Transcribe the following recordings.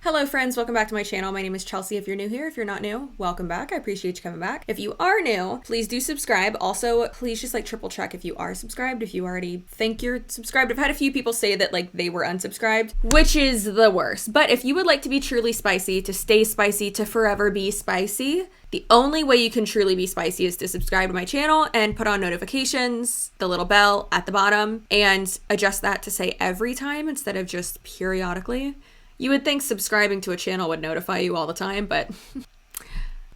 Hello friends, welcome back to my channel. My name is Chelsea. If you're new here, if you're not new, welcome back. I appreciate you coming back. If you are new, please do subscribe. Also, please just like triple check if you are subscribed, if you already think you're subscribed. I've had a few people say that like they were unsubscribed, which is the worst. But if you would like to be truly spicy, to stay spicy, to forever be spicy, the only way you can truly be spicy is to subscribe to my channel and put on notifications, the little bell at the bottom, and adjust that to say every time instead of just periodically. You would think subscribing to a channel would notify you all the time, but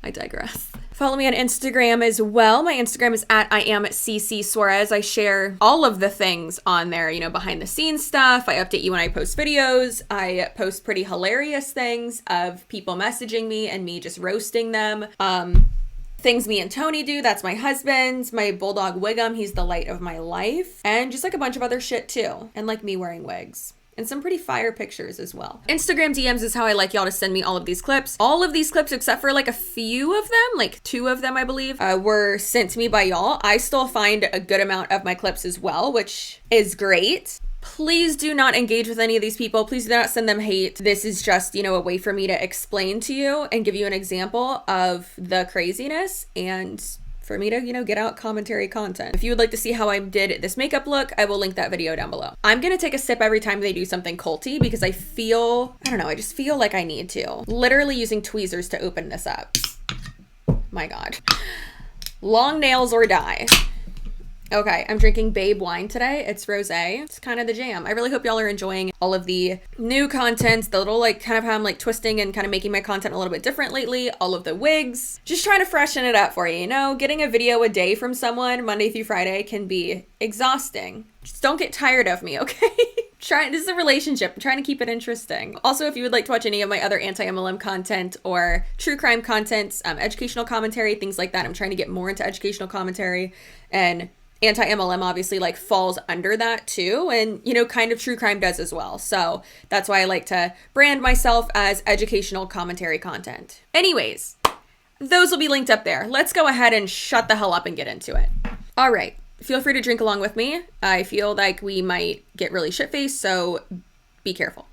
I digress. Follow me on Instagram as well. My Instagram is at CCsuarez. I share all of the things on there, you know, behind the scenes stuff. I update you when I post videos. I post pretty hilarious things of people messaging me and me just roasting them. Things me and Tony do, that's my husband, my bulldog Wiggum, he's the light of my life, and just like a bunch of other shit too, and like me wearing wigs. And some pretty fire pictures as well. Instagram DMs is how I like y'all to send me all of these clips. All of these clips, except for like a few of them, like 2 of them, I believe, were sent to me by y'all. I still find a good amount of my clips as well, which is great. Please do not engage with any of these people. Please do not send them hate. This is just, you know, a way for me to explain to you and give you an example of the craziness and for me to, you know, get out commentary content. If you would like to see how I did this makeup look, I will link that video down below. I'm gonna take a sip every time they do something culty because I don't know, I just feel like I need to. Literally using tweezers to open this up. My God. Long nails or die. Okay, I'm drinking Babe wine today. It's rosé. It's kind of the jam. I really hope y'all are enjoying all of the new content, the little like kind of how I'm like twisting and kind of making my content a little bit different lately, all of the wigs, just trying to freshen it up for you. You know, getting a video a day from someone Monday through Friday can be exhausting. Just don't get tired of me, okay? This is a relationship. I'm trying to keep it interesting. Also, if you would like to watch any of my other anti-MLM content or true crime content, educational commentary, things like that, I'm trying to get more into educational commentary, and anti-MLM obviously like falls under that too, and you know, kind of true crime does as well. So that's why I like to brand myself as educational commentary content. Anyways, those will be linked up there. Let's go ahead and shut the hell up and get into it. All right, feel free to drink along with me. I feel like we might get really shit-faced, so be careful.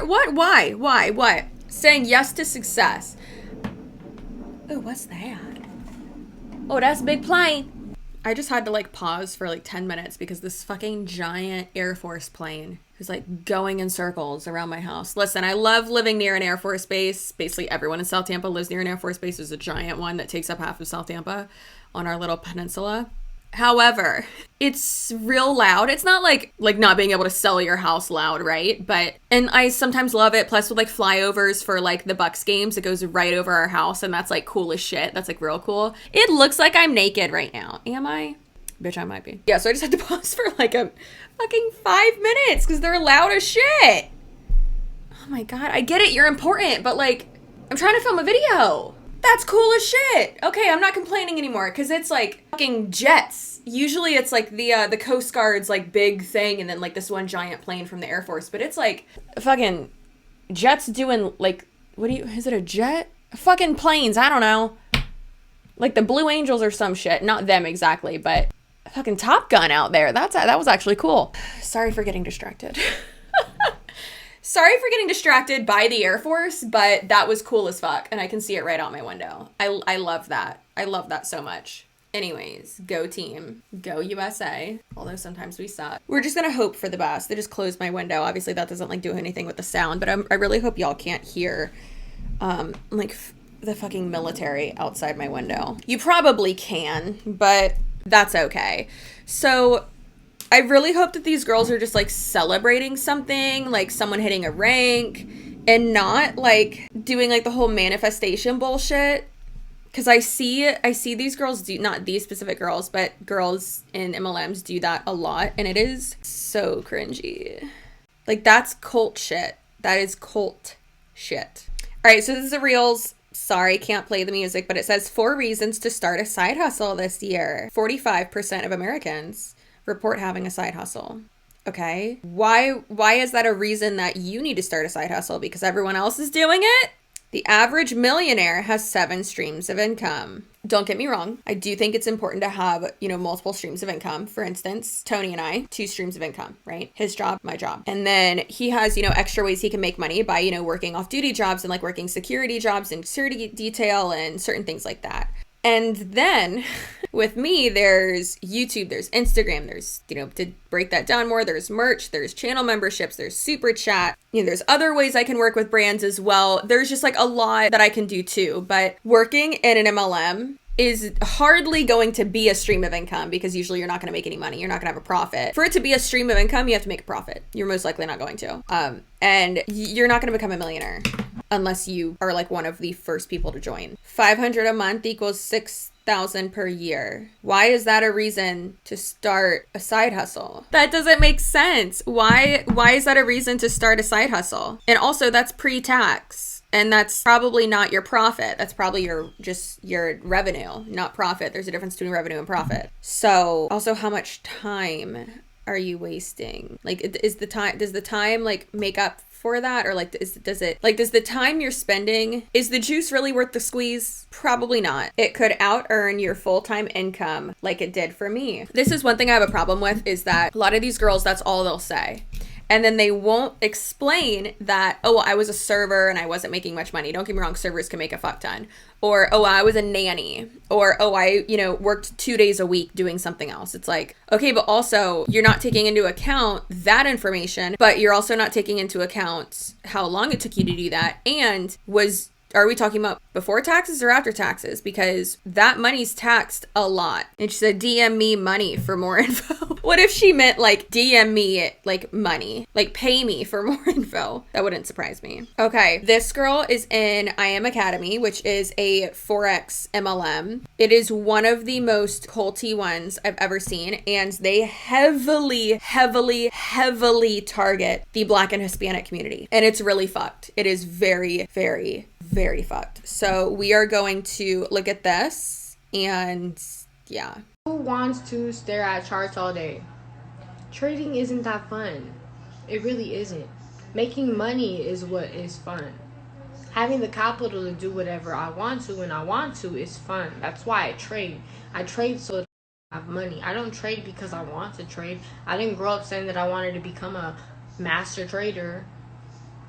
What? Why? Saying yes to success. Oh, what's that? Oh, that's a big plane. I just had to like pause for like 10 minutes because this fucking giant Air Force plane is like going in circles around my house. Listen, I love living near an Air Force base. Basically everyone in South Tampa lives near an Air Force base. There's a giant one that takes up half of South Tampa on our little peninsula. However, it's real loud. It's not like not being able to sell your house loud, right? And I sometimes love it. Plus with like flyovers for like the Bucks games, it goes right over our house and that's like cool as shit. That's like real cool. It looks like I'm naked right now. Am I? Bitch, I might be. Yeah, so I just had to pause for like a fucking 5 minutes because they're loud as shit. Oh my God, I get it. You're important, but like, I'm trying to film a video. That's cool as shit. Okay, I'm not complaining anymore because it's like fucking jets. Usually it's like the Coast Guard's like big thing and then like this one giant plane from the Air Force, but it's like fucking jets doing like, is it a jet? Fucking planes, I don't know. Like the Blue Angels or some shit. Not them exactly, but fucking Top Gun out there. That was actually cool. Sorry for getting distracted. Sorry for getting distracted by the Air Force, but that was cool as fuck, and I can see it right out my window. I love that. I love that so much. Anyways, go team. Go USA. Although sometimes we suck. We're just gonna hope for the best. They just closed my window. Obviously that doesn't like do anything with the sound, but I really hope y'all can't hear like the fucking military outside my window. You probably can, but that's okay. So I really hope that these girls are just like celebrating something, like someone hitting a rank, and not like doing like the whole manifestation bullshit. Because I see these girls do, not these specific girls, but girls in MLMs do that a lot, and it is so cringy. Like, that's cult shit. That is cult shit. All right, so this is a Reels. Sorry, can't play the music, but it says 4 reasons to start a side hustle this year. 45% of Americans report having a side hustle. Okay. Why is that a reason that you need to start a side hustle? Because everyone else is doing it? The average millionaire has 7 streams of income. Don't get me wrong. I do think it's important to have, multiple streams of income. For instance, Tony and I, 2 streams of income, right? His job, my job. And then he has, extra ways he can make money by, working off-duty jobs and like working security jobs and security detail and certain things like that. And then with me, there's YouTube, there's Instagram, there's, to break that down more, there's merch, there's channel memberships, there's super chat, there's other ways I can work with brands as well. There's just like a lot that I can do too. But working in an MLM is hardly going to be a stream of income because usually you're not going to make any money. You're not going to have a profit. For it to be a stream of income, you have to make a profit. You're most likely not going to. And you're not going to become a millionaire unless you are like one of the first people to join. 500 a month equals 6,000 per year. Why is that a reason to start a side hustle? That doesn't make sense. Why is that a reason to start a side hustle? And also that's pre-tax. And that's probably not your profit. That's probably your revenue, not profit. There's a difference between revenue and profit. So also, how much time are you wasting? Like, does the time like make up for that? Or like, does the time you're spending, is the juice really worth the squeeze? Probably not. It could out earn your full-time income like it did for me. This is one thing I have a problem with, is that a lot of these girls, that's all they'll say. And then they won't explain that, oh, I was a server and I wasn't making much money. Don't get me wrong, servers can make a fuck ton. Or, oh, I was a nanny. Or, oh, I, worked 2 days a week doing something else. It's like, okay, but also you're not taking into account that information, but you're also not taking into account how long it took you to do that. And are we talking about before taxes or after taxes? Because that money's taxed a lot. And she said, DM me money for more info. What if she meant like DM me like money, like pay me for more info? That wouldn't surprise me. Okay, this girl is in IMACADEMY, which is a FOREX MLM. It is one of the most culty ones I've ever seen. And they heavily target the Black and Hispanic community. And it's really fucked. It is very, very, very fucked. So we are going to look at this and yeah. Who wants to stare at charts all day? Trading isn't that fun. It really isn't. Making money is what is fun. Having the capital to do whatever I want to when I want to is fun. That's why I trade. I trade so I have money. I don't trade because I want to trade. I didn't grow up saying that I wanted to become a master trader.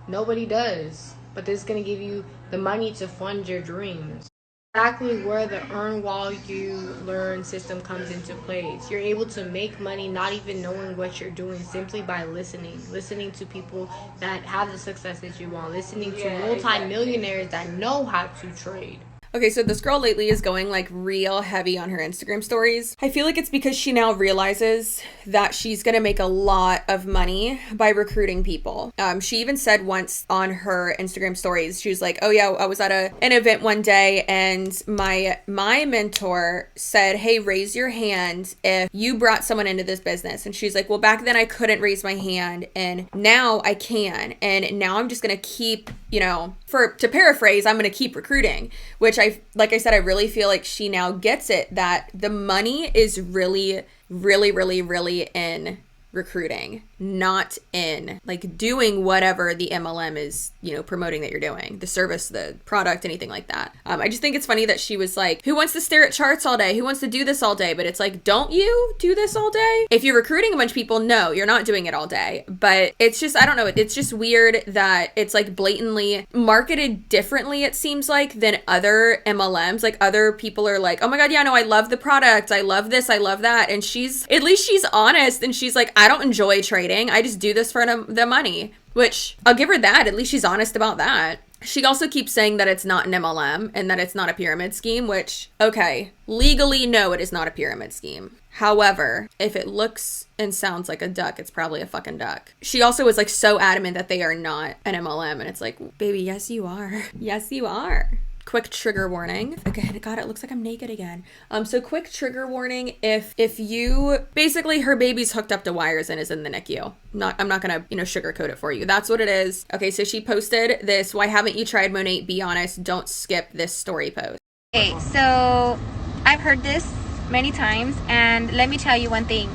Nobody does. But this is going to give you the money to fund your dreams. Exactly where the earn while you learn system comes into place. You're able to make money not even knowing what you're doing, simply by listening to people that have the success that you want, listening to multi-millionaires that know how to trade. Okay, so this girl lately is going like real heavy on her Instagram stories. I feel like it's because she now realizes that she's gonna make a lot of money by recruiting people. She even said once on her Instagram stories, she was like, oh yeah, I was at an event one day and my mentor said, hey, raise your hand if you brought someone into this business. And she's like, well, back then I couldn't raise my hand and now I can. And now I'm just gonna keep, to paraphrase, I'm gonna keep recruiting, which like I said, I really feel like she now gets it, that the money is really, really, really, really in recruiting, not in like doing whatever the MLM is, promoting that you're doing, the service, the product, anything like that. I just think it's funny that she was like, who wants to stare at charts all day? Who wants to do this all day? But it's like, don't you do this all day? If you're recruiting a bunch of people, no, you're not doing it all day. But it's just, I don't know. It's just weird that it's like blatantly marketed differently, it seems like, than other MLMs. Like other people are like, oh my God, yeah, no, I love the product. I love this. I love that. And at least she's honest. And she's like, I don't enjoy trading. I just do this for the money, which I'll give her that. At least she's honest about that. She also keeps saying that it's not an MLM and that it's not a pyramid scheme, which, okay, legally, no, it is not a pyramid scheme. However, if it looks and sounds like a duck, it's probably a fucking duck. She also was like so adamant that they are not an MLM. And it's like, baby, yes, you are. Yes, you are. quick trigger warning. Again, God, it looks like I'm naked again. So quick trigger warning, if you, basically her baby's hooked up to wires and is in the NICU. I'm not gonna, sugarcoat it for you. That's what it is. Okay, so she posted this, why haven't you tried Monat? Be honest, don't skip this story post. Okay, so I've heard this many times, and let me tell you one thing.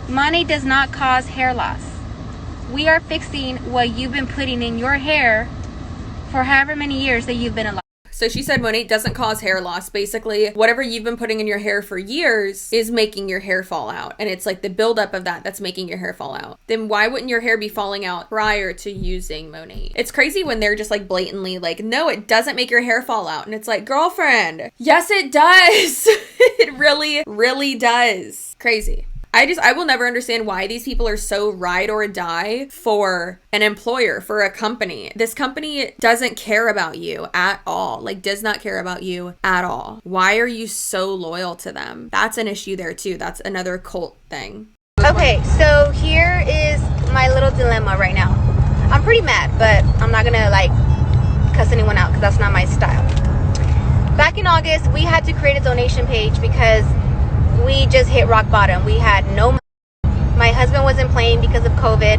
Monat does not cause hair loss. We are fixing what you've been putting in your hair for however many years that you've been alive. So she said Monat doesn't cause hair loss. Basically, whatever you've been putting in your hair for years is making your hair fall out. And it's like the buildup of that's making your hair fall out. Then why wouldn't your hair be falling out prior to using Monat? It's crazy when they're just like blatantly like, no, it doesn't make your hair fall out. And it's like, girlfriend, yes, it does. It really, really does. Crazy. I will never understand why these people are so ride or die for an employer, for a company. This company doesn't care about you at all. Like, does not care about you at all. Why are you so loyal to them? That's an issue there too. That's another cult thing. Okay, so here is my little dilemma right now. I'm pretty mad, but I'm not gonna like cuss anyone out because that's not my style. Back in August, we had to create a donation page because we just hit rock bottom. We had no money. My husband wasn't playing because of COVID.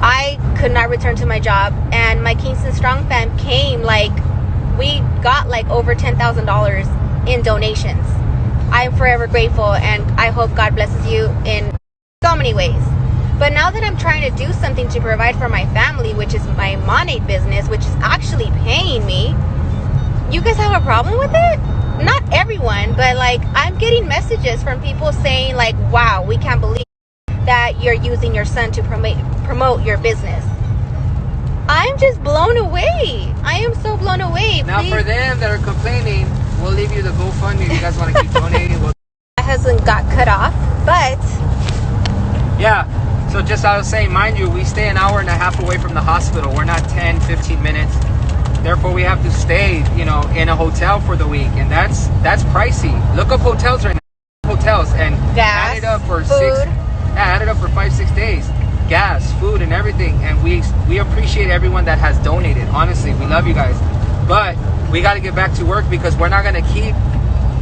I could not return to my job, and my Kingston Strong fam came, like, we got like over $10,000 in donations. I am forever grateful, and I hope God blesses you in so many ways. But now that I'm trying to do something to provide for my family, which is my Monat business, which is actually paying me, you guys have a problem with it? Not everyone, but like I'm getting messages from people saying like, wow, we can't believe that you're using your son to promote your business. I'm just blown away. I am so blown away. Now for them that are complaining, we'll leave you the GoFundMe if you guys want to keep donating. My husband got cut off, but yeah, so just I was saying, mind you, we stay an hour and a half away from the hospital. We're not 10-15 minutes. Therefore, we have to stay, in a hotel for the week, and that's pricey. Look up hotels right now. Hotels and gas, add it up for food. add it up for 5-6 days. Gas, food, and everything. And we appreciate everyone that has donated. Honestly, we love you guys, but we got to get back to work because we're not gonna keep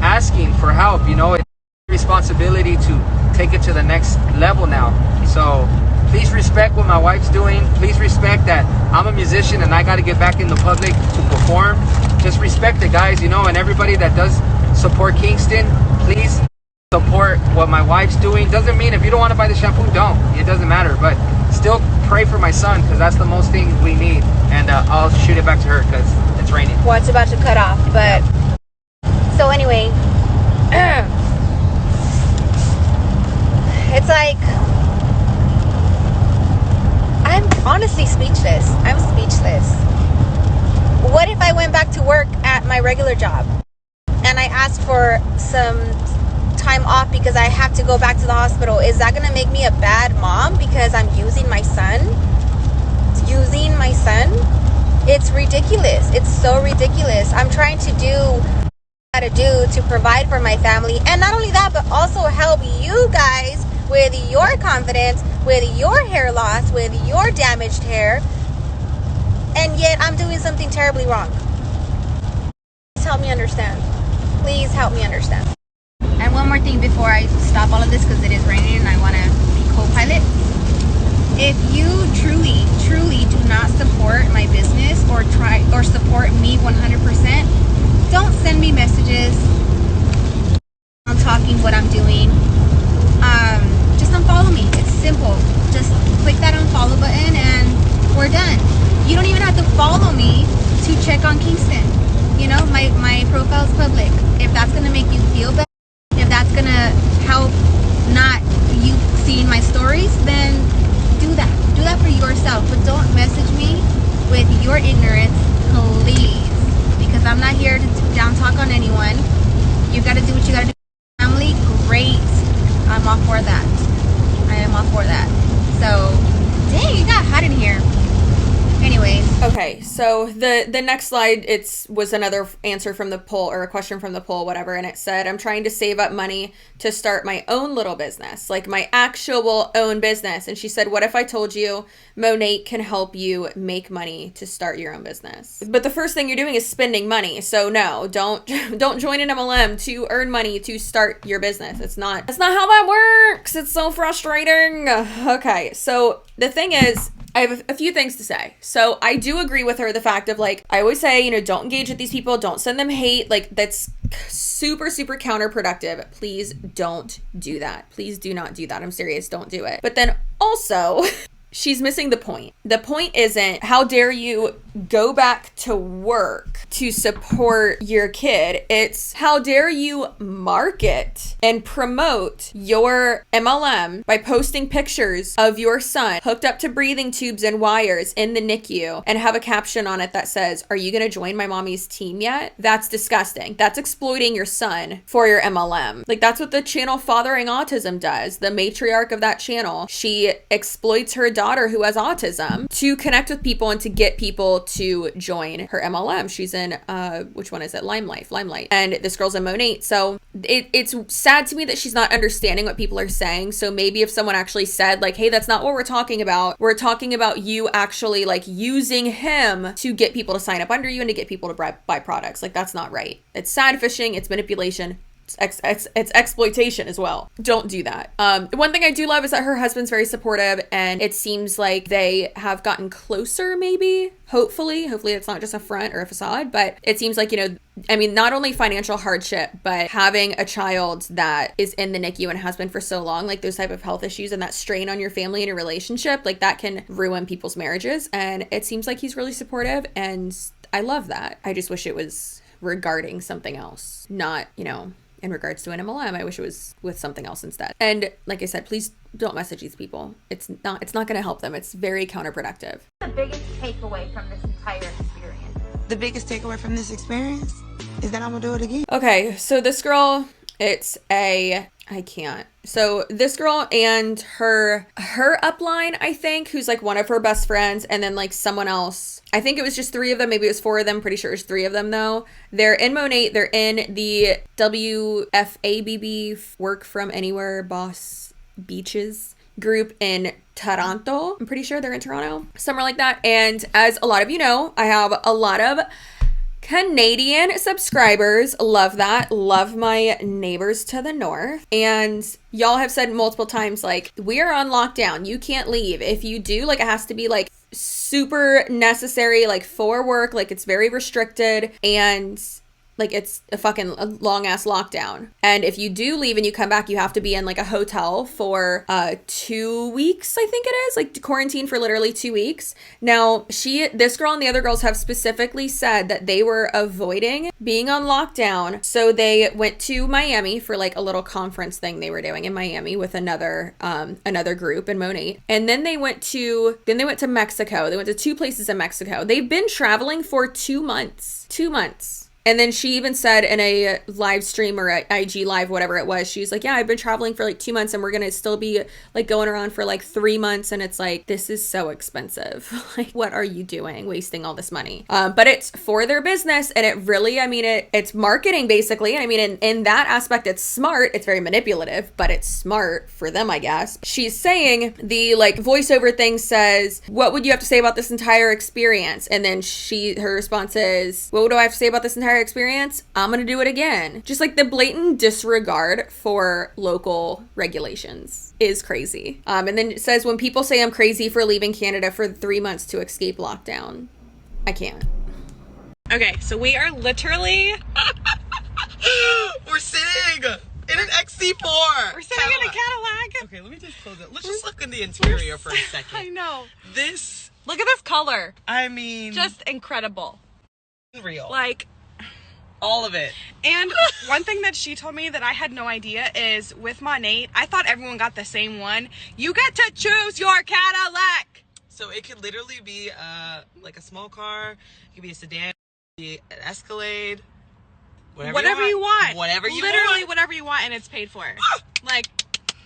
asking for help. It's responsibility to take it to the next level now. So please respect what my wife's doing. Please respect that I'm a musician and I got to get back in the public to perform. Just respect it, guys, and everybody that does support Kingston, please support what my wife's doing. Doesn't mean if you don't want to buy the shampoo, don't. It doesn't matter, but still pray for my son because that's the most thing we need. And I'll shoot it back to her because it's raining. Well, it's about to cut off, but so anyway, it's like, I'm honestly speechless. I'm speechless. What if I went back to work at my regular job and I asked for some time off because I have to go back to the hospital? Is that going to make me a bad mom because I'm using my son? It's ridiculous. It's so ridiculous. I'm trying to do what I gotta do to provide for my family, and not only that, but also help you guys with your confidence, with your hair loss, with your damaged hair, and yet I'm doing something terribly wrong. Please help me understand. Please help me understand. And one more thing before I stop all of this, because it is raining and I want to be co-pilot. If you truly do not support my business or support me 100%, don't send me messages on talking what I'm doing. Just unfollow me. It's simple. Just click that unfollow button and we're done. You don't even have to follow me to check on Kingston. My profile's public. If that's gonna make you feel better, if that's gonna help not you seeing my stories, then do that. Do that for yourself. But don't message me with your ignorance, please. Because I'm not here to down talk on anyone. You gotta do what you gotta do. Family, great. I'm all for that. I am all for that. So, dang, it got hot in here. Anyways. Okay, so the next slide, was another answer from the poll, or a question from the poll, whatever, and it said, I'm trying to save up money to start my own little business, like my actual own business. And she said, what if I told you Monat can help you make money to start your own business? But the first thing you're doing is spending money. So no, don't join an MLM to earn money to start your business. That's not how that works. It's so frustrating. Okay, so the thing is, I have a few things to say. So I do agree with her, the fact of like, I always say, don't engage with these people. Don't send them hate. Like, that's super, super counterproductive. Please don't do that. Please do not do that. I'm serious. Don't do it. But then also, she's missing the point. The point isn't, how dare you go back to work to support your kid. It's, how dare you market and promote your MLM by posting pictures of your son hooked up to breathing tubes and wires in the NICU and have a caption on it that says, are you going to join my mommy's team yet? That's disgusting. That's exploiting your son for your MLM. Like, that's what the channel Fathering Autism does. The matriarch of that channel, she exploits her daughter who has autism to connect with people and to get people to join her MLM. She's in which one is it? Limelight. And this girl's in Monat. So it's sad to me that she's not understanding what people are saying. So maybe if someone actually said like, hey, that's not what we're talking about. We're talking about you actually like using him to get people to sign up under you and to get people to buy products. Like, that's not right. It's sad fishing. It's manipulation. It's exploitation as well. Don't do that. One thing I do love is that her husband's very supportive, and it seems like they have gotten closer, maybe. Hopefully it's not just a front or a facade, but it seems like, not only financial hardship, but having a child that is in the NICU and has been for so long, like those type of health issues and that strain on your family and your relationship, like that can ruin people's marriages. And it seems like he's really supportive, and I love that. I just wish it was regarding something else, not, in regards to an MLM. I wish it was with something else instead. And like I said, please don't message these people. It's not going to help them. It's very counterproductive. The biggest takeaway from this entire experience. The biggest takeaway from this experience is that I'm gonna do it again. Okay, so this girl, So this girl and her upline, I think, who's like one of her best friends, and then like someone else. I think it was just 3 of them. Maybe it was 4 of them. Pretty sure it was 3 of them though. They're in Monat. They're in the WFABB, Work From Anywhere Boss Beaches group in Toronto. I'm pretty sure they're in Toronto, somewhere like that. And as a lot of you know, I have a lot of Canadian subscribers. Love that. Love my neighbors to the north. And y'all have said multiple times, like, we are on lockdown. You can't leave. If you do, like, it has to be like super necessary, like for work, like it's very restricted, and like it's a fucking long ass lockdown. And if you do leave and you come back, you have to be in like a hotel for 2 weeks, I think it is, like quarantine for literally 2 weeks. Now this girl and the other girls have specifically said that they were avoiding being on lockdown. So they went to Miami for like a little conference thing they were doing in Miami with another group in Monat. And then they went to Mexico. They went to 2 places in Mexico. They've been traveling for 2 months. 2 months. And then she even said in a live stream or a IG live, whatever it was, she's like, yeah, I've been traveling for like 2 months and we're going to still be like going around for like 3 months. And it's like, this is so expensive. Like, what are you doing? Wasting all this money. But it's for their business. And it really, it's marketing basically. And in that aspect, it's smart. It's very manipulative, but it's smart for them, I guess. She's saying the like voiceover thing says, what would you have to say about this entire experience? And then her response is, what do I have to say about this entire experience? I'm gonna do it again. Just like the blatant disregard for local regulations is crazy. And then it says, when people say I'm crazy for leaving Canada for 3 months to escape lockdown, I can't. Okay, so we are literally We're sitting in an XC4. we're sitting in a Cadillac. Okay, let me just close it. Let's just look in the interior for a second. I know. This, Look at this color. just Just incredible. real. Like, all of it. and one thing that she told me that I had no idea is with Monat, I thought everyone got the same one. You get to choose your Cadillac. So it could literally be like a small car. It could be a sedan, it could be an Escalade. Whatever you want. Whatever you Literally want. whatever you want, and it's paid for. Like,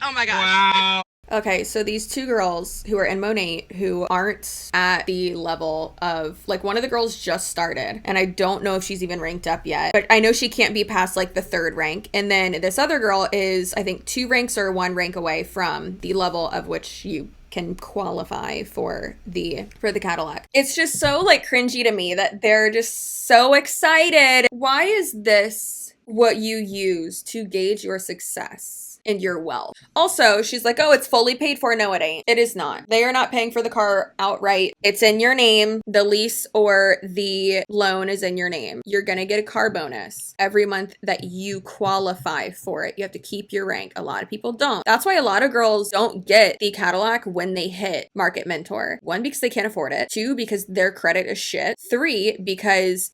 oh my gosh. Wow. Okay, so these two girls who are in Monat who aren't at the level of, like, one of the girls just started, and I don't know if she's even ranked up yet, but I know she can't be past like the 3rd rank. And then this other girl is, I think, 2 ranks or 1 rank away from the level of which you can qualify for the Cadillac. It's just so like cringy to me that they're just so excited. Why is this what you use to gauge your success and your wealth? Also, she's like, oh, it's fully paid for. No, it ain't. It is not. They are not paying for the car outright. It's in your name. The lease or the loan is in your name. You're gonna get a car bonus every month that you qualify for it. You have to keep your rank. A lot of people don't. That's why a lot of girls don't get the Cadillac when they hit Market Mentor. 1, because they can't afford it. 2, because their credit is shit. 3, because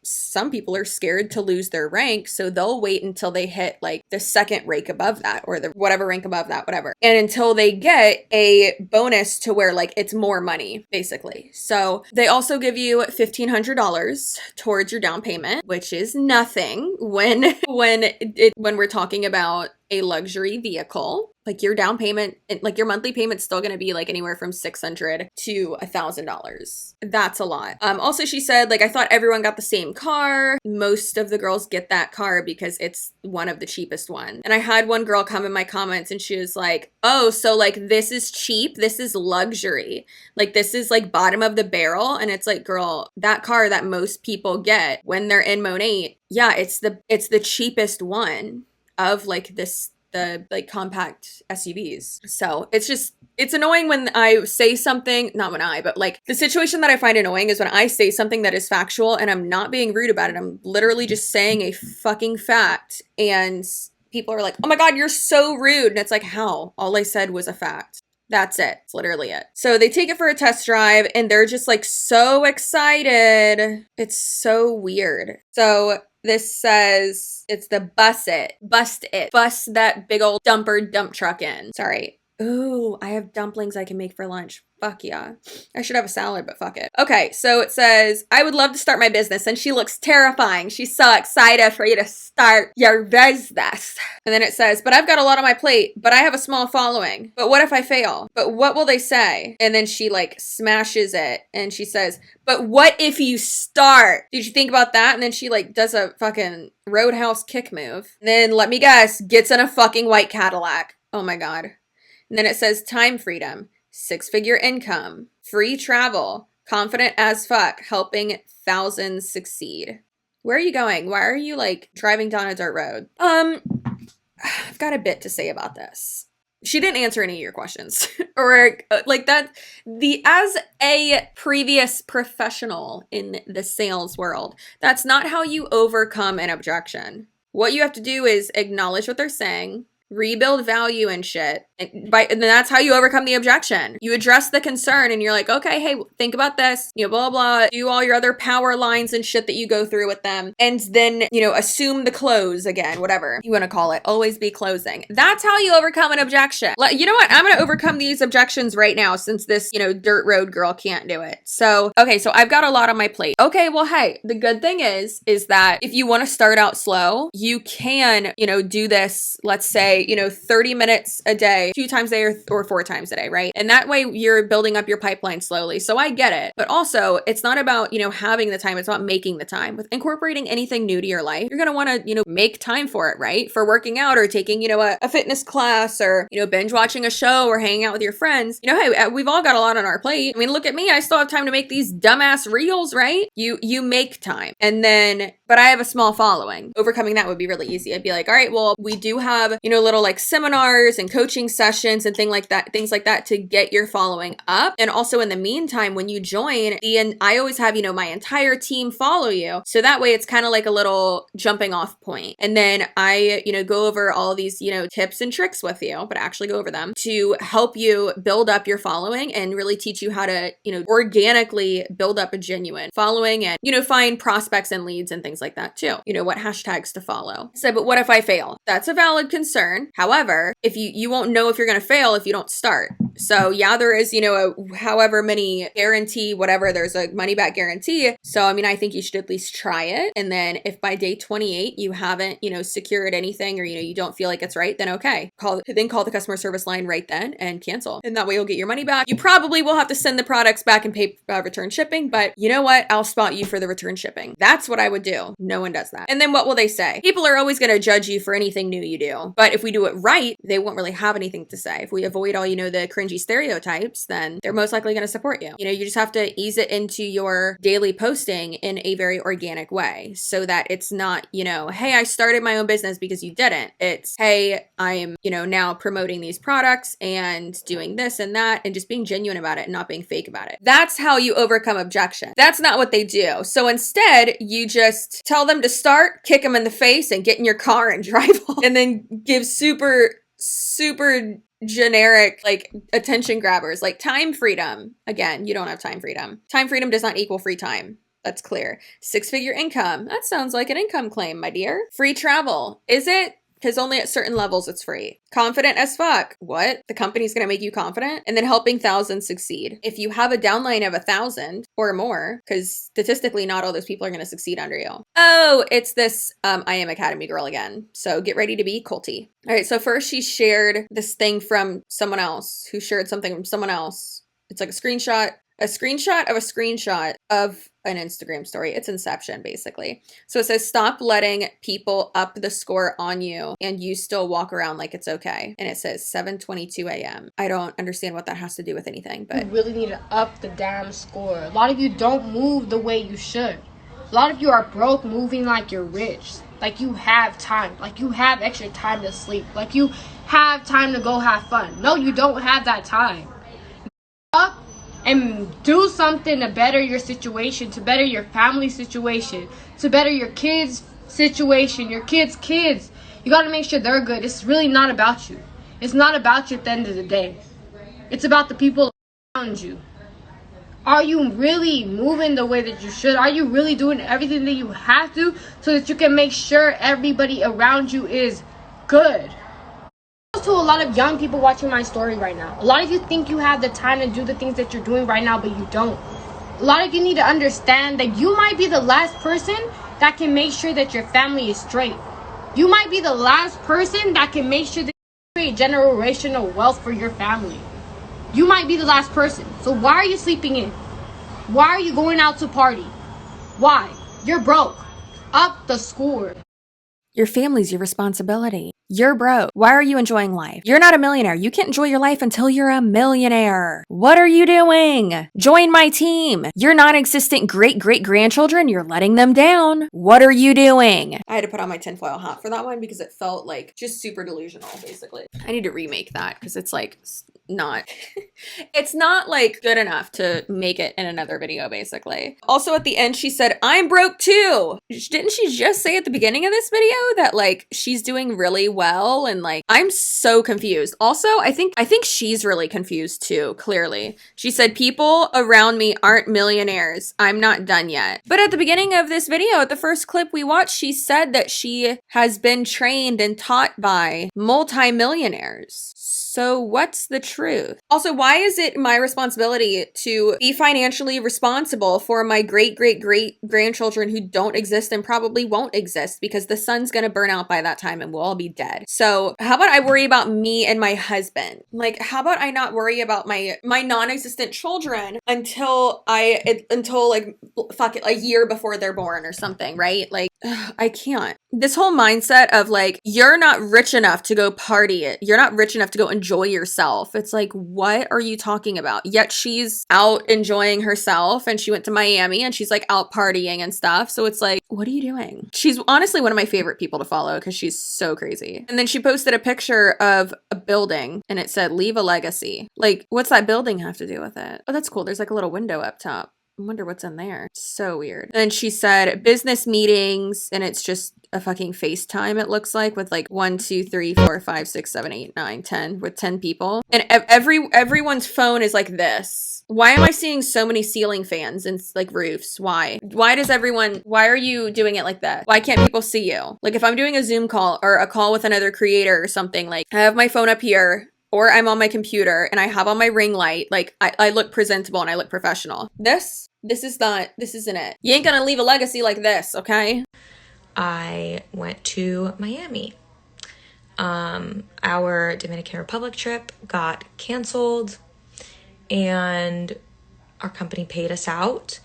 some people are scared to lose their rank, so they'll wait until they hit like the 2nd rank above that, or the whatever rank above that, whatever, and until they get a bonus to where like it's more money basically. So they also give you $1,500 towards your down payment, which is nothing when we're talking about a luxury vehicle. Like your down payment, like your monthly payment's still going to be like anywhere from $600 to $1,000. That's a lot. Also, she said, like, I thought everyone got the same car. Most of the girls get that car because it's one of the cheapest ones. And I had one girl come in my comments and she was like, oh, so like this is cheap. This is luxury. Like this is like bottom of the barrel. And it's like, girl, that car that most people get when they're in Monat, yeah, it's the cheapest one of like the like compact SUVs. So it's annoying when I say something, but like the situation that I find annoying is when I say something that is factual and I'm not being rude about it. I'm literally just saying a fucking fact and people are like, oh my God, you're so rude. And it's like, how? All I said was a fact. That's it. It's literally it. So they take it for a test drive and they're just like so excited. It's so weird. So this says it's the bust that big old dump truck in. Sorry. Ooh, I have dumplings I can make for lunch. Fuck yeah. I should have a salad, but fuck it. Okay, so it says, I would love to start my business, and she looks terrifying. She's so excited for you to start your business. And then it says, but I've got a lot on my plate, but I have a small following. But what if I fail? But what will they say? And then she like smashes it, and she says, but what if you start? Did you think about that? And then she like does a fucking Roadhouse Kick move. And then, let me guess, gets in a fucking white Cadillac. Oh my God. And then it says time freedom, 6-figure income, free travel, confident as fuck, helping thousands succeed. Where are you going? Why are you like driving down a dirt road? I've got a bit to say about this. She didn't answer any of your questions or like that. As a previous professional in the sales world, that's not how you overcome an objection. What you have to do is acknowledge what they're saying, rebuild value and shit. And that's how you overcome the objection. You address the concern and you're like, okay, hey, think about this, blah, blah, do all your other power lines and shit that you go through with them. And then, assume the close again, whatever you want to call it. Always be closing. That's how you overcome an objection. You know what? I'm going to overcome these objections right now since this, dirt road girl can't do it. So, okay, so I've got a lot on my plate. Okay, well, hey, the good thing is that if you want to start out slow, you can, do this, let's say, 30 minutes a day, 2 times a day or 4 times a day, right? And that way you're building up your pipeline slowly. So I get it. But also it's not about, having the time. It's about making the time. With incorporating anything new to your life, you're going to want to, make time for it, right? For working out or taking, a fitness class or, binge watching a show or hanging out with your friends. Hey, we've all got a lot on our plate. I mean, look at me. I still have time to make these dumbass reels, right? You make time. And then, but I have a small following. Overcoming that would be really easy. I'd be like, all right, well, we do have, little like seminars and coaching sessions and things like that to get your following up. And also in the meantime, when you join, I always have, my entire team follow you. So that way it's kind of like a little jumping off point. And then I, go over all these, tips and tricks with you, but actually go over them to help you build up your following and really teach you how to, organically build up a genuine following and, find prospects and leads and things like that too. What hashtags to follow. So, but what if I fail? That's a valid concern. However, if you won't know if you're going to fail if you don't start. So yeah, there is, a however many guarantee, whatever, there's a money back guarantee. So, I mean, I think you should at least try it. And then if by day 28, you haven't, secured anything or, you don't feel like it's right, then okay. Call the customer service line right then and cancel. And that way you'll get your money back. You probably will have to send the products back and pay return shipping, but you know what? I'll spot you for the return shipping. That's what I would do. No one does that. And then what will they say? People are always going to judge you for anything new you do. But if we do it right, they won't really have anything to say. If we avoid all, the cringy stereotypes, then they're most likely going to support you. You just have to ease it into your daily posting in a very organic way so that it's not, hey, I started my own business because you didn't. It's, hey, I'm, now promoting these products and doing this and that and just being genuine about it and not being fake about it. That's how you overcome objection. That's not what they do. So instead, you just tell them to start, kick them in the face and get in your car and drive off and then give super generic attention grabbers like time freedom. Again, you don't have time freedom. Time freedom does not equal free time. That's clear. 6-figure income. That sounds like an income claim, my dear. Free travel. Is it? Because only at certain levels it's free. Confident as fuck. What? The company's gonna make you confident? And then helping thousands succeed. If you have a downline of 1,000 or more, because statistically not all those people are gonna succeed under you. Oh, it's this IMACADEMY girl again. So get ready to be culty. All right, so first she shared this thing from someone else who shared something from someone else. It's like a screenshot of an Instagram story. It's Inception, basically. So it says, stop letting people up the score on you and you still walk around like it's okay. And it says 7:22 a.m. I don't understand what that has to do with anything, but you really need to up the damn score. A lot of you don't move the way you should. A lot of you are broke moving like you're rich. Like you have time. Like you have extra time to sleep. Like you have time to go have fun. No, you don't have that time. Up and do something to better your situation, to better your family situation, to better your kids' situation, your kids' kids. You got to make sure they're good. It's really not about you. It's not about you at the end of the day. It's about the people around you. Are you really moving the way that you should? Are you really doing everything that you have to so that you can make sure everybody around you is good? To a lot of young people watching my story right now, a lot of you think you have the time to do the things that you're doing right now, but you don't. A lot of you need to understand that you might be the last person that can make sure that your family is straight. You might be the last person that can make sure that you create generational wealth for your family. You might be the last person. So why are you sleeping in? Why are you going out to party? Why? You're broke. Up the score. your family's your responsibility. You're broke. Why are you enjoying life? You're not a millionaire. You can't enjoy your life until you're a millionaire. What are you doing? Join my team. Your non-existent great-great-grandchildren, you're letting them down. What are you doing? I had to put on my tinfoil hat for that one because it felt like just super delusional, basically. I need to remake that because it's like not, it's not like good enough to make it in another video, basically. Also at the end, she said, I'm broke too. Didn't she just say at the beginning of this video that like she's doing really well? And like, I'm so confused. Also, I think she's really confused too, clearly. She said, people around me aren't millionaires. I'm not done yet. But at the beginning of this video, at the first clip we watched, she said that she has been trained and taught by multi-millionaires. So what's the truth? Also, why is it my responsibility to be financially responsible for my great-great-great-grandchildren who don't exist and probably won't exist because the sun's gonna burn out by that time and we'll all be dead? So how about I worry about me and my husband? Like, how about I not worry about my non-existent children until like, fuck it, a year before they're born or something, right? Like, I can't. This whole mindset of like, you're not rich enough to go party it. You're not rich enough to go enjoy yourself. It's like, what are you talking about? Yet she's out enjoying herself and she went to Miami and she's like out partying and stuff. So it's like, what are you doing? She's honestly one of my favorite people to follow because she's so crazy. And then she posted a picture of a building and it said, leave a legacy. Like, what's that building have to do with it? Oh, that's cool. There's like a little window up top. I wonder what's in there. So weird. And then she said business meetings, and it's just a fucking FaceTime, it looks like, with like 1, 2, 3, 4, 5, 6, 7, 8, 9, 10, with 10 people. And everyone's phone is like this. Why am I seeing so many ceiling fans and like roofs? Why are you doing it like that? Why can't people see you? Like if I'm doing a Zoom call or a call with another creator or something, like I have my phone up here or I'm on my computer and I have on my ring light, like I look presentable and I look professional. This isn't it. You ain't gonna leave a legacy like this, okay? I went to Miami. Our Dominican Republic trip got canceled and our company paid us out,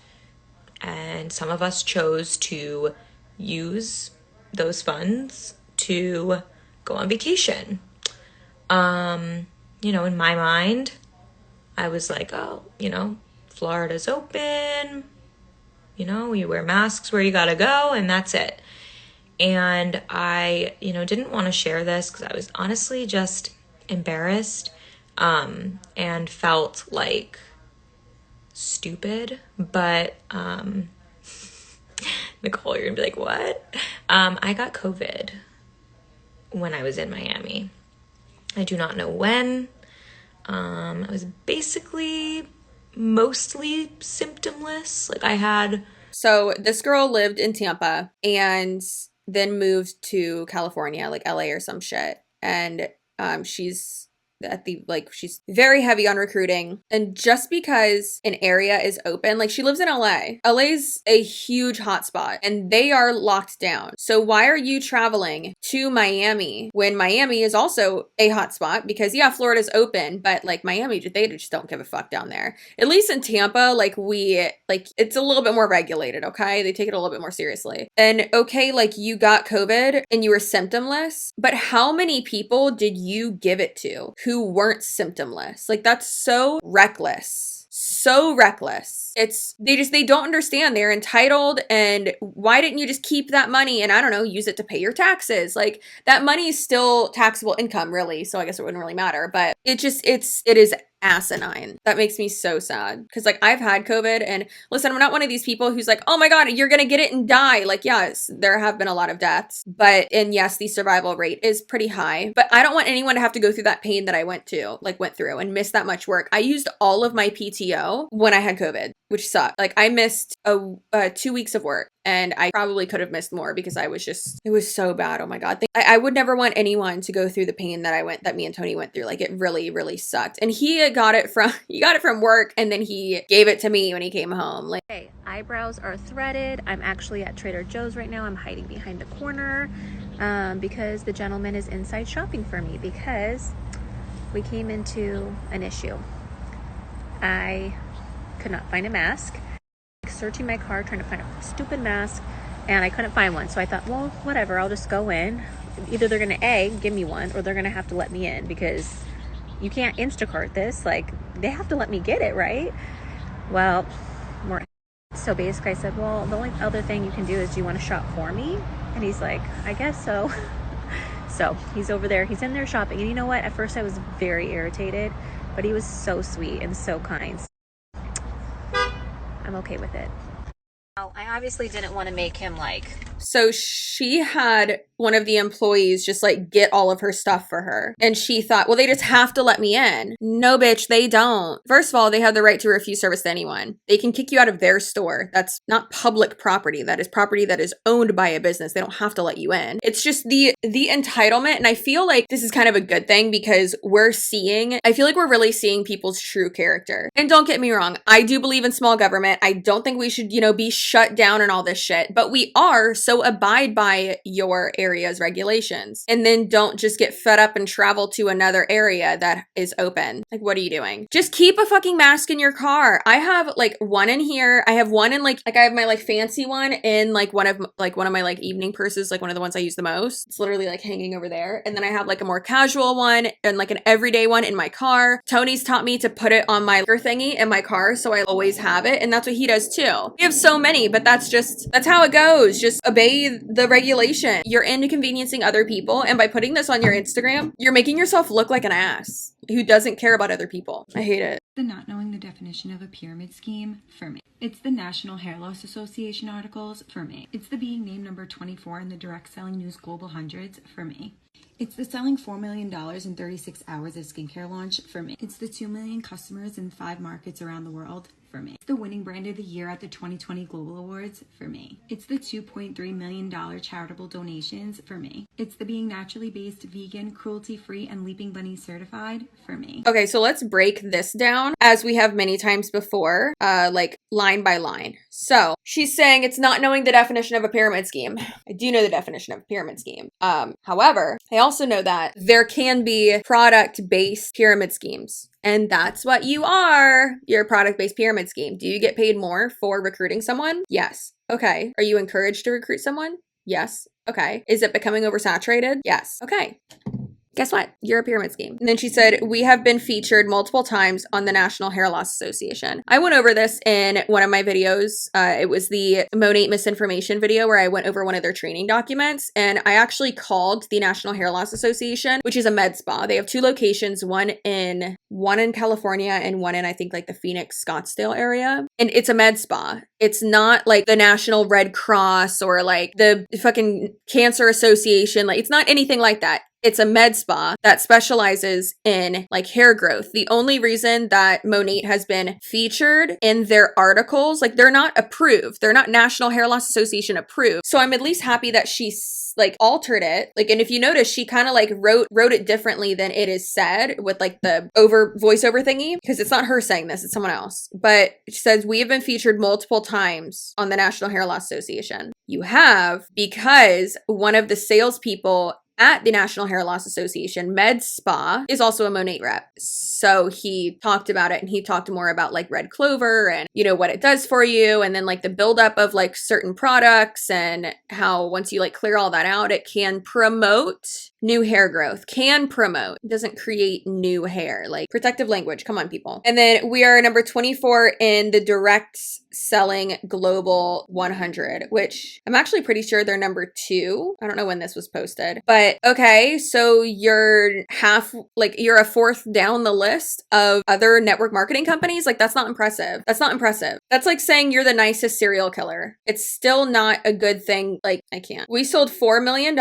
and some of us chose to use those funds to go on vacation. You know, in my mind, I was like, oh, you know, Florida's open, you know, you wear masks where you gotta go, and that's it. And I, you know, didn't want to share this because I was honestly just embarrassed, and felt like stupid. But Nicole, you're gonna be like, what? I got COVID when I was in Miami. I do not know when. I was basically mostly symptomless. Like I had... So this girl lived in Tampa and then moved to California, like LA or some shit. And she's at the, like, she's very heavy on recruiting. And just because an area is open, like she lives in LA. LA's a huge hotspot and they are locked down. So why are you traveling to Miami when Miami is also a hotspot? Because yeah, Florida's open, but like Miami, they just don't give a fuck down there. At least in Tampa, it's a little bit more regulated, okay? They take it a little bit more seriously. And okay, like you got COVID and you were symptomless, but how many people did you give it to who weren't symptomless? Like that's so reckless. So reckless. They don't understand. They're entitled, and why didn't you just keep that money and I don't know, use it to pay your taxes? Like that money is still taxable income, really, so I guess it wouldn't really matter, but it is asinine. That makes me so sad because like I've had COVID, and listen, I'm not one of these people who's like, oh my god, you're gonna get it and die. Like yes, there have been a lot of deaths, and yes, the survival rate is pretty high, but I don't want anyone to have to go through that pain that I went through and miss that much work. I used all of my PTO when I had COVID, which sucked. Like I missed 2 weeks of work, and I probably could have missed more because it was so bad. Oh my god. I would never want anyone to go through the pain that me and Tony went through. Like it really, really sucked. And he got it from work, and then he gave it to me when he came home. Like, hey, eyebrows are threaded. I'm actually at Trader Joe's right now. I'm hiding behind the corner because the gentleman is inside shopping for me because we came into an issue. I could not find a mask. Searching my car trying to find a stupid mask, and I couldn't find one. So I thought, well, whatever, I'll just go in. Either they're gonna give me one, or they're gonna have to let me in, because you can't Instacart this. Like they have to let me get it, right? Well, so basically I said, well, the only other thing you can do is, do you want to shop for me? And he's like, I guess so. So he's over there, he's in there shopping, and you know what, at first I was very irritated, but he was so sweet and so kind. I'm okay with it. I obviously didn't want to make him so she had one of the employees just like get all of her stuff for her, and she thought, well, they just have to let me in. No, bitch, they don't. First of all, they have the right to refuse service to anyone. They can kick you out of their store. That's not public property. That is property that is owned by a business. They don't have to let you in. It's just the entitlement. And I feel like this is kind of a good thing, because I feel like we're really seeing people's true character. And don't get me wrong, I do believe in small government. I don't think we should, be shut down and all this shit, but we are, so abide by your area's regulations, and then don't just get fed up and travel to another area that is open. Like, what are you doing? Just keep a fucking mask in your car. I have one in here. I have one in I have my fancy one in one of my evening purses, one of the ones I use the most. It's literally hanging over there. And then I have a more casual one and an everyday one in my car. Tony's taught me to put it on my thingy in my car, so I always have it, and that's what he does too. We have so many, but that's how it goes. Just obey the regulation. You're inconveniencing other people, and by putting this on your Instagram, you're making yourself look like an ass who doesn't care about other people. I hate it. The not knowing the definition of a pyramid scheme, for me. It's the National Hair Loss Association articles, for me. It's the being named number 24 in the direct selling news global hundreds, for me. It's the selling $4 million in 36 hours of skincare launch, for me. It's the 2 million customers in 5 markets around the world, for me. It's the winning brand of the year at the 2020 Global Awards, for me. It's the $2.3 million charitable donations, for me. It's the being naturally based, vegan, cruelty-free, and Leaping Bunny certified, for me. Okay, so let's break this down as we have many times before, like line by line. So she's saying it's not knowing the definition of a pyramid scheme. I do know the definition of a pyramid scheme. However, I also know that there can be product-based pyramid schemes. And that's what you are. You're a product-based pyramid scheme. Do you get paid more for recruiting someone? Yes. Okay. Are you encouraged to recruit someone? Yes. Okay. Is it becoming oversaturated? Yes. Okay. Guess what? You're a pyramid scheme. And then she said, we have been featured multiple times on the National Hair Loss Association. I went over this in one of my videos. It was the Monat misinformation video where I went over one of their training documents. And I actually called the National Hair Loss Association, which is a med spa. They have 2 locations, one in California and one in, I think, like the Phoenix, Scottsdale area. And it's a med spa. It's not like the National Red Cross or like the fucking Cancer Association. Like, it's not anything like that. It's a med spa that specializes in like hair growth. The only reason that Monat has been featured in their articles, like they're not approved. They're not National Hair Loss Association approved. So I'm at least happy that she's like altered it. Like, and if you notice, she kind of like wrote it differently than it is said with like the voiceover thingy, because it's not her saying this, it's someone else. But she says, we have been featured multiple times on the National Hair Loss Association. You have, because one of the salespeople at the National Hair Loss Association Med Spa is also a Monat rep. So he talked about it, and he talked more about like red clover and, you know, what it does for you. And then like the buildup of like certain products and how once you like clear all that out, it can promote new hair growth, it doesn't create new hair. Like, protective language. Come on, people. And then we are number 24 in the direct selling global 100, which I'm actually pretty sure they're number 2. I don't know when this was posted, but okay. So you're a 4th down the list of other network marketing companies. Like, that's not impressive. That's like saying you're the nicest serial killer. It's still not a good thing. Like, I can't. We sold $4 million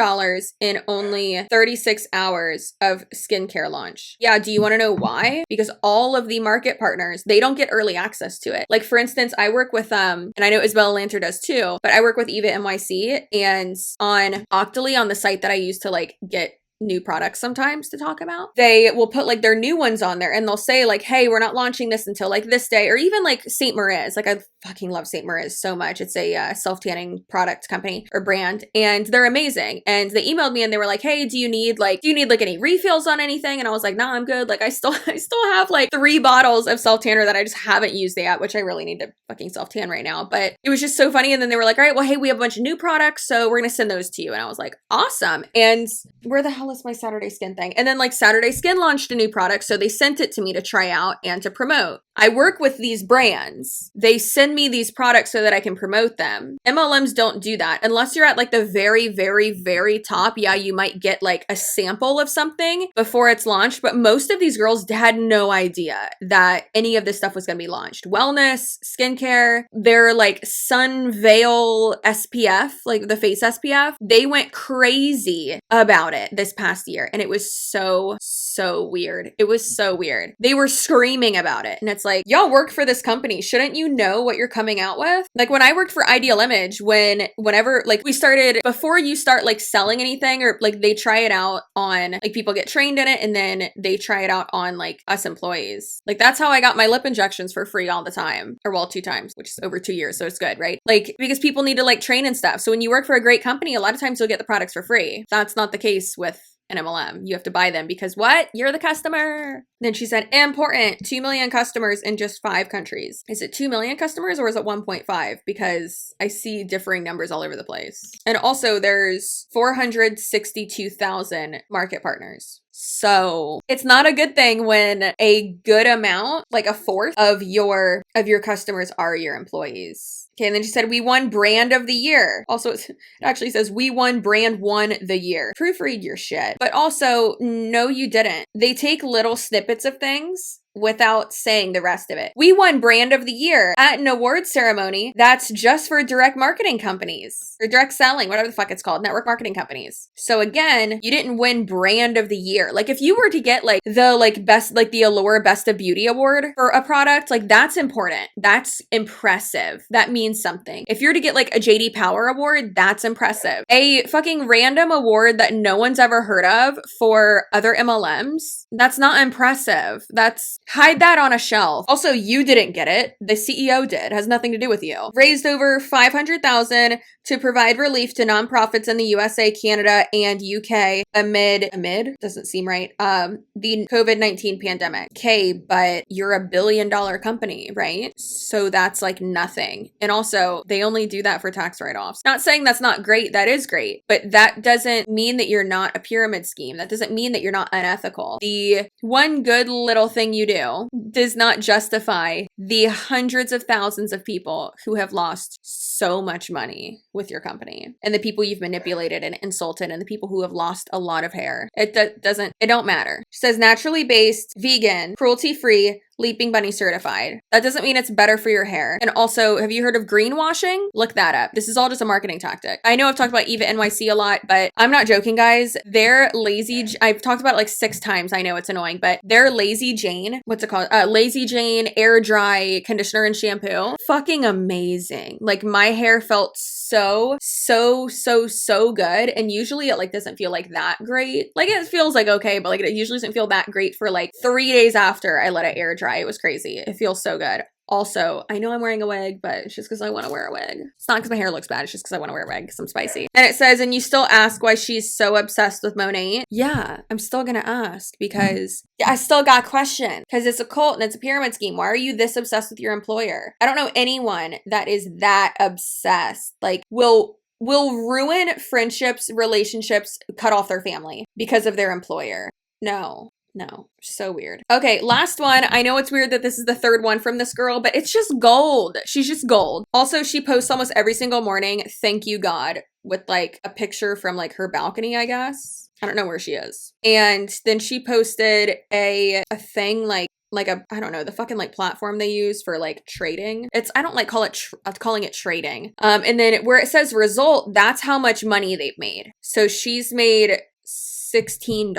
in only 36 hours of skincare launch. Yeah, do you want to know why? Because all of the market partners, they don't get early access to it. Like, for instance, I work with and I know Isabella Lanter does too, but I work with Eva NYC, and on Octoly, on the site that I use to like get new products sometimes to talk about, they will put like their new ones on there, and they'll say like, hey, we're not launching this until like this day, or even like St. Moriz. Like, I fucking love St. Moriz so much. It's a self-tanning product company or brand, and they're amazing. And they emailed me and they were like, hey, do you need like any refills on anything? And I was like, nah, I'm good. Like, I still have like 3 bottles of self-tanner that I just haven't used yet, which I really need to fucking self-tan right now. But it was just so funny. And then they were like, all right, well, hey, we have a bunch of new products, so we're gonna send those to you. And I was like, awesome. And where the hell is my Saturday Skin thing? And then like Saturday Skin launched a new product, so they sent it to me to try out and to promote. I work with these brands. They send me these products so that I can promote them. MLMs don't do that unless you're at like the very, very, very top. Yeah, you might get like a sample of something before it's launched, but most of these girls had no idea that any of this stuff was going to be launched. Wellness, skincare, their like sun veil SPF, like the face SPF, they went crazy about it this past year. And it was so weird. It was so weird. They were screaming about it. And it's like, y'all work for this company. Shouldn't you know what you're coming out with? Like, when I worked for Ideal Image, whenever like we started, before you start like selling anything, or like they try it out on, like, people get trained in it and then they try it out on like us employees. Like, that's how I got my lip injections for free all the time, or well, 2 times, which is over 2 years. So it's good, right? Like, because people need to like train and stuff. So when you work for a great company, a lot of times you'll get the products for free. That's not the case with an MLM. You have to buy them because what? You're the customer. Then she said, important, 2 million customers in just 5 countries. Is it 2 million customers or is it 1.5? Because I see differing numbers all over the place. And also there's 462,000 market partners. So it's not a good thing when a good amount, like a 1/4 of your customers are your employees. Okay, and then she said, we won brand of the year. Also, it actually says we won brand 1 the year. Proofread your shit. But also, no, you didn't. They take little snippets of things without saying the rest of it. We won brand of the year at an award ceremony that's just for direct marketing companies or direct selling, whatever the fuck it's called, network marketing companies. So again, you didn't win brand of the year. Like if you were to get like the best, like the Allure Best of Beauty award for a product, like that's important. That's impressive. That means something. If you're to get like a JD Power award, that's impressive. A fucking random award that no one's ever heard of for other MLMs, that's not impressive. That's hide that on a shelf. Also, you didn't get it. The CEO did. It has nothing to do with you. Raised over $500,000 to provide relief to nonprofits in the USA, Canada, and UK amid doesn't seem right, the COVID-19 pandemic. Okay, but you're a $1 billion company, right? So that's like nothing. And also, they only do that for tax write-offs. Not saying that's not great. That is great. But that doesn't mean that you're not a pyramid scheme. That doesn't mean that you're not unethical. The one good little thing you do does not justify the hundreds of thousands of people who have lost so much money with your company, and the people you've manipulated and insulted, and the people who have lost a lot of hair. It don't matter. It says naturally based, vegan, cruelty-free, Leaping Bunny certified. That doesn't mean it's better for your hair. And also, have you heard of greenwashing? Look that up. This is all just a marketing tactic. I know I've talked about Eva NYC a lot, but I'm not joking, guys. They're lazy. I've talked about it like 6 times. I know it's annoying, but their Lazy Jane, what's it called? Lazy Jane air dry conditioner and shampoo. Fucking amazing. Like my hair felt so good. And usually it like doesn't feel like that great. Like it feels like okay, but like it usually doesn't feel that great for like 3 days after I let it air dry. It was crazy. It feels so good. Also, I know I'm wearing a wig, but it's just because I want to wear a wig. It's not because my hair looks bad. It's just because I want to wear a wig because I'm spicy. And it says, and you still ask why she's so obsessed with Monat? Yeah, I'm still going to ask because I still got questions because it's a cult and it's a pyramid scheme. Why are you this obsessed with your employer? I don't know anyone that is that obsessed. Like, will ruin friendships, relationships, cut off their family because of their employer. No, so weird. Okay, last one. I know it's weird that this is the 3rd one from this girl, but it's just gold. She's just gold. Also, she posts almost every single morning, thank you God, with like a picture from like her balcony, I guess. I don't know where she is. And then she posted a thing like a, I don't know, the fucking like platform they use for like trading. I don't like calling it trading. And then where it says result, that's how much money they've made. So she's made $16.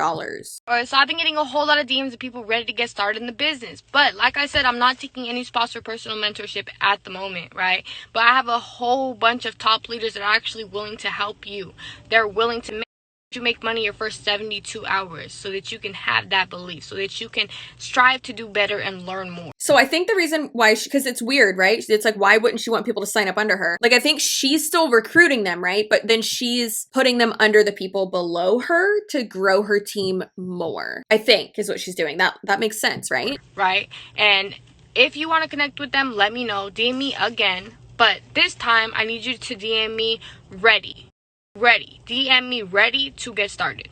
So I've been getting a whole lot of DMs of people ready to get started in the business. But like I said, I'm not taking any sponsor personal mentorship at the moment, right? But I have a whole bunch of top leaders that are actually willing to help you. They're willing to make money your first 72 hours so that you can have that belief, so that you can strive to do better and learn more. So I think the reason why, because it's weird, right? It's like, why wouldn't she want people to sign up under her? Like, I think she's still recruiting them, right? But then she's putting them under the people below her to grow her team more, I think is what she's doing. That makes sense, right? Right. And if you want to connect with them, let me know. DM me again. But this time, I need you to DM me ready. DM me ready to get started.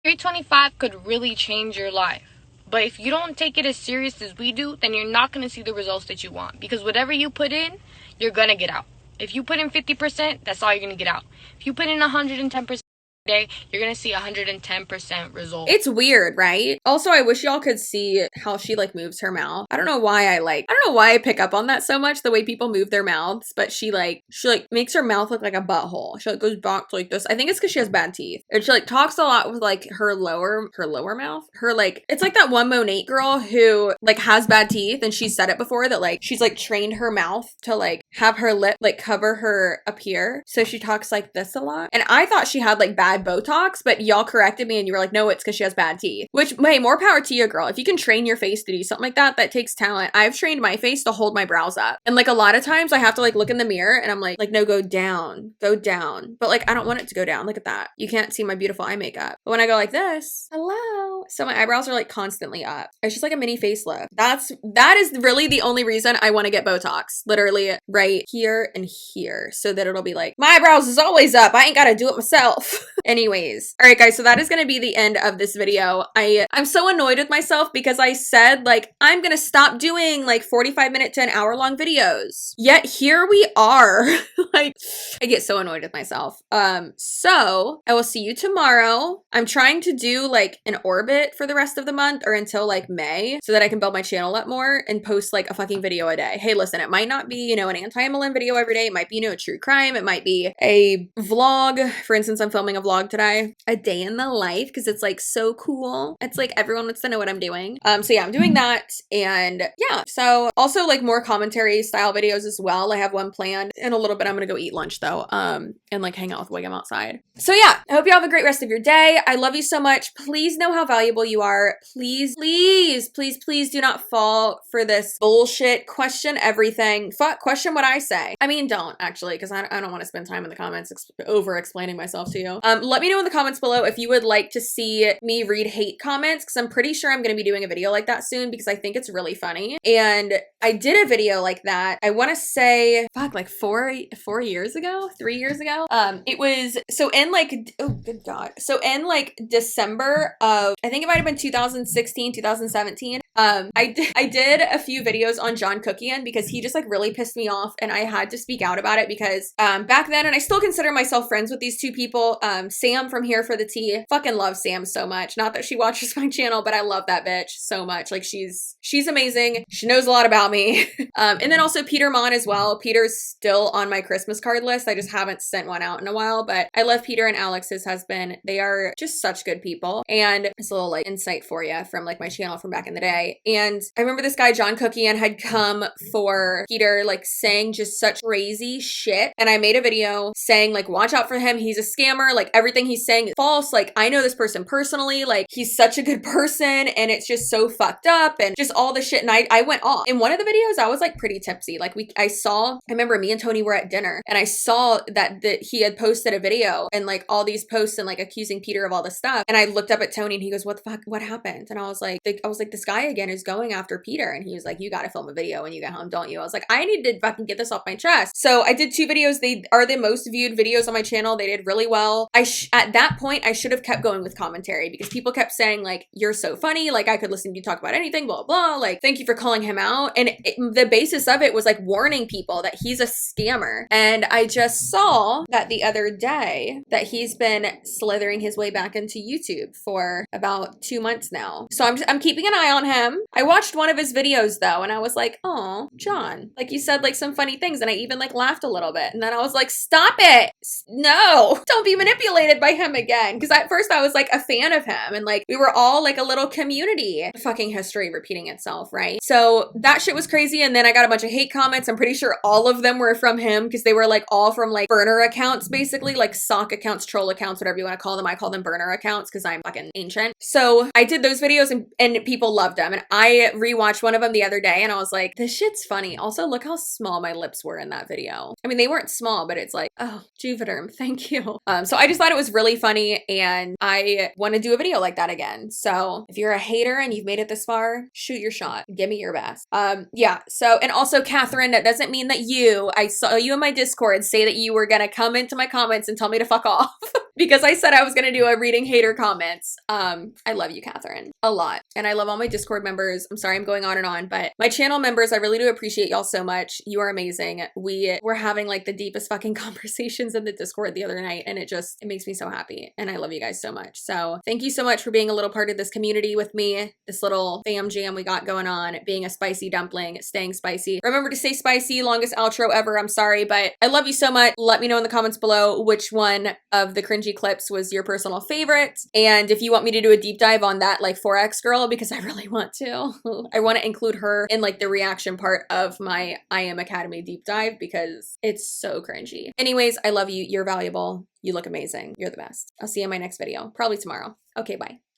325 could really change your life. But if you don't take it as serious as we do, then you're not going to see the results that you want. Because whatever you put in, you're going to get out. If you put in 50%, that's all you're going to get out. If you put in 110%, day, you're gonna see 110% result. It's weird, right? Also, I wish y'all could see how she like moves her mouth. I don't know why I pick up on that so much, the way people move their mouths, but she makes her mouth look like a butthole. She like goes back to like this. I think it's because she has bad teeth. And she like talks a lot with like her lower mouth. Her like, it's like that one Monat girl who like has bad teeth, and she said it before that like she's like trained her mouth to like have her lip like cover her up here. So she talks like this a lot. And I thought she had like bad Botox, but y'all corrected me and you were like, no, it's because she has bad teeth. Which, hey, more power to you, girl. If you can train your face to do something like that, that takes talent. I've trained my face to hold my brows up. And like a lot of times I have to like look in the mirror and I'm like, no, go down. But like, I don't want it to go down. Look at that. You can't see my beautiful eye makeup. But when I go like this, hello. So my eyebrows are like constantly up. It's just like a mini facelift. That is really the only reason I want to get Botox. Literally right here and here. So that it'll be like, my eyebrows is always up. I ain't got to do it myself. Anyways, all right, guys, so that is going to be the end of this video. I'm so annoyed with myself because I said, like, I'm going to stop doing, like, 45-minute to an hour-long videos. Yet here we are. Like, I get so annoyed with myself. So I will see you tomorrow. I'm trying to do, like, an orbit for the rest of the month or until, like, May so that I can build my channel up more and post, like, a fucking video a day. Hey, listen, it might not be, you know, an anti-MLM video every day. It might be, you know, a true crime. It might be a vlog. For instance, I'm filming a vlog today, a day in the life, because it's like so cool. It's like everyone wants to know what I'm doing. So yeah, I'm doing that. And yeah, so also like more commentary style videos as well. I have one planned in a little bit. I'm gonna go eat lunch though, and like hang out with Wiggum outside. So yeah, I hope you have a great rest of your day. I love you so much. Please know how valuable you are. Please, please, please, please do not fall for this bullshit. Question everything. Question what I say. I mean, don't actually, because I don't want to spend time in the comments over explaining myself to you. Let me know in the comments below if you would like to see me read hate comments, because I'm pretty sure I'm going to be doing a video like that soon because I think it's really funny. And I did a video like that, I want to say, fuck, like 3 years ago. It was, so in like, oh good God. So in like December of, I think it might have been 2016, 2017, I did a few videos on John Cookian because he just like really pissed me off and I had to speak out about it because back then, and I still consider myself friends with these two people, Sam from Here for the Tea, fucking love Sam so much. Not that she watches my channel, but I love that bitch so much. Like she's amazing. She knows a lot about me. And then also Peter Mon as well. Peter's still on my Christmas card list. I just haven't sent one out in a while, but I love Peter and Alex, his husband. They are just such good people. And it's a little like insight for you from like my channel from back in the day. And I remember this guy, John Cookian, had come for Peter, like saying just such crazy shit. And I made a video saying like, watch out for him. He's a scammer. Like everything he's saying is false. Like I know this person personally, like he's such a good person and it's just so fucked up and just all the shit. And I went off. In one of the videos, I was like pretty tipsy. Like I remember me and Tony were at dinner and I saw that he had posted a video and like all these posts and like accusing Peter of all this stuff. And I looked up at Tony and he goes, what the fuck, what happened? And I was like, this guy again is going after Peter. And he was like, you got to film a video when you get home, don't you? I was like, I need to fucking get this off my chest. So I did 2 videos. They are the most viewed videos on my channel. They did really well. At that point, I should have kept going with commentary because people kept saying like, you're so funny. Like I could listen to you talk about anything, blah, blah. Like, thank you for calling him out. And the basis of it was like warning people that he's a scammer. And I just saw that the other day that he's been slithering his way back into YouTube for about 2 months now. So I'm keeping an eye on him. I watched one of his videos though, and I was like, oh, John, like you said like some funny things. And I even like laughed a little bit. And then I was like, stop it. No, don't be manipulated by him again. Because at first I was like a fan of him and like we were all like a little community. Fucking history repeating itself, right? So that shit was crazy. And then I got a bunch of hate comments. I'm pretty sure all of them were from him because they were like all from like burner accounts, basically like sock accounts, troll accounts, whatever you want to call them. I call them burner accounts because I'm fucking ancient. So I did those videos and people loved them. And I rewatched one of them the other day and I was like, this shit's funny. Also, look how small my lips were in that video. I mean, they weren't small, but it's like, oh, Juvederm, thank you. So I just thought it was really funny and I want to do a video like that again. So if you're a hater and you've made it this far, shoot your shot. Give me your best. Yeah. So, and also Catherine, that doesn't mean that I saw you in my Discord say that you were going to come into my comments and tell me to fuck off because I said I was going to do a reading hater comments. I love you, Catherine, a lot. And I love all my Discord members. I'm sorry I'm going on and on, but my channel members, I really do appreciate y'all so much. You are amazing. We were having like the deepest fucking conversations in the Discord the other night and it makes me so happy. And I love you guys so much. So thank you so much for being a little part of this community with me, this little fam jam we got going on, being a spicy dumpling, staying spicy. Remember to stay spicy, longest outro ever. I'm sorry, but I love you so much. Let me know in the comments below which one of the cringy clips was your personal favorite. And if you want me to do a deep dive on that like FOREX girl, because I really want to. I want to include her in like the reaction part of my IMACADEMY deep dive because it's so cringy. Anyways, I love you. You're valuable. You look amazing. You're the best. I'll see you in my next video, probably tomorrow. Okay, bye.